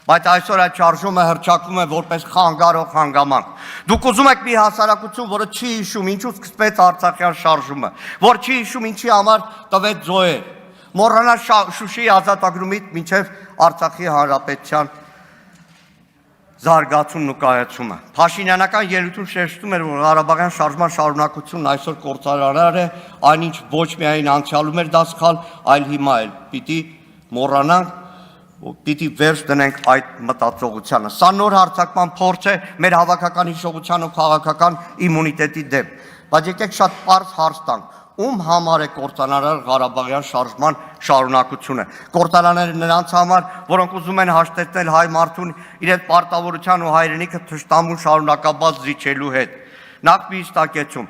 Բայց այսօր այդ շարժումը հռչակվում է որպես խանգարող հանգամանք։ Դուք ուզում եք մի հասարակություն, որը չի հիշում ինչու սկսվեց Արցախյան շարժումը, որ չի հիշում ինչի համար տվեց զոհեր, մոռանա Շուշիի ազատագրումից մինչև Արցախի հանրապետության զարգացումն ու կայացումը։ Փաշինյանական ելույթում շեշտում էր, որ Ղարաբաղյան շարժման շարունակությունն այսօր կործանարար է, այնինչ ոչ միայն անցյալում էր դա սխալ, այլ հիմա էլ պիտի մոռանանք, պիտի վերջ դնենք այդ մտածողությանը։ Սա նոր հարձակման փորձ է մեր հավաքական հիշողության ու քաղաքական իմունիտետի դեմ։ Բայց եկեք շատ պարզ հարց տանք. ում համար է կործանարար Ղարաբաղյան շարժման շարունակությունը։ Կործանարները նրանց համար, որոնք ուզում են հաշտեցնել հայ մարդուն իրենց պարտավորության ու հայրենիքը թշնամուն շարունակաբաց զիջելու հետ։ Նախ մի հստակեցում.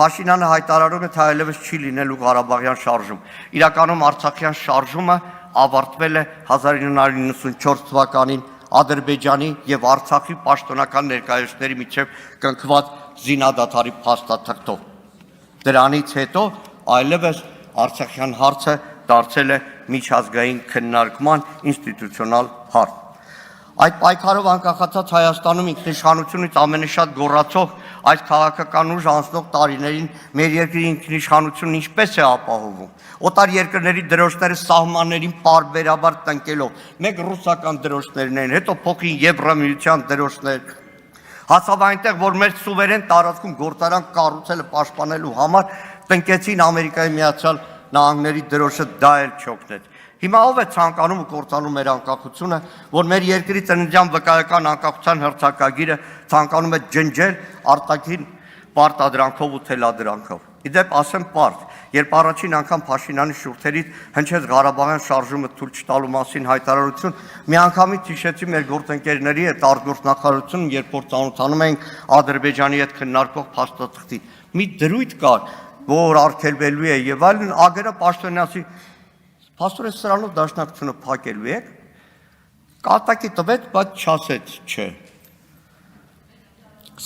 Փաշինյանը հայտարարում է, թե այլևս չի լինելու Ղարաբաղյան շարժում։ Իրականում Արցախյան շարժումը ավարտվել է 1994 թվականին Ադրբեջանի եւ Արցախի պաշտոնական ներկայացուցիչների միջև կնքված զինադադարի փաստաթղթով։ Դրանից հետո այլևս Արցախյան հարցը դարձել է միջազգային քննարկման ինստիտուցիոնալ հարց։ Այդ պայքարով անկախացած Հայաստանում ինքնիշխանությունից ամենաշատ գոռացող այս քաղաքական ուժ անցնող տարիներին մեր երկրի ինքնիշխանությունն ինչպես է ապահովում։ Օտար երկրների դրոշները սահմաններին պարբերաբար տնկելով, մեկ ռուսական դրոշներն են, հետո փոխին Եվրամիության դրոշներ, հասավ այնտեղ, որ մեր սուվերեն տարածքում գործարան կառուցելը պաշտպանելու համար տնկեցին Ամերիկայի Միացյալ Նահանգների դրոշը, դա էլ չօգնեց։ Հիմա ով է ցանկանում ու կործանում մեր անկախությունը, որ մեր երկրի ծննդյան վկայական անկախության հռչակագիրը ցանկանում է ջնջել արտաքին պարտադրանքով ու թելադրանքով։ Իդեպ ասեմ պարզ, երբ առաջին անգամ Փաշինյանի շուրթերից հնչեց Ղարաբաղյան շարժումը թույլ չտալու մասին հայտարարություն, միանգամից հիշեցի մեր գործընկերների հետ արտգործնախարարությունում, երբ որ ծանոթանում էինք Ադրբեջանի հետ քննարկող փաստաթղթին։ Մի դրույթ կար, որ արգելվելու է եւ այլն, ագերը պաշտոնյացի Փաստորեն սրանով դաշնակցությունը փակելու եք, կատակի տվեց, բայց չասեց չէ։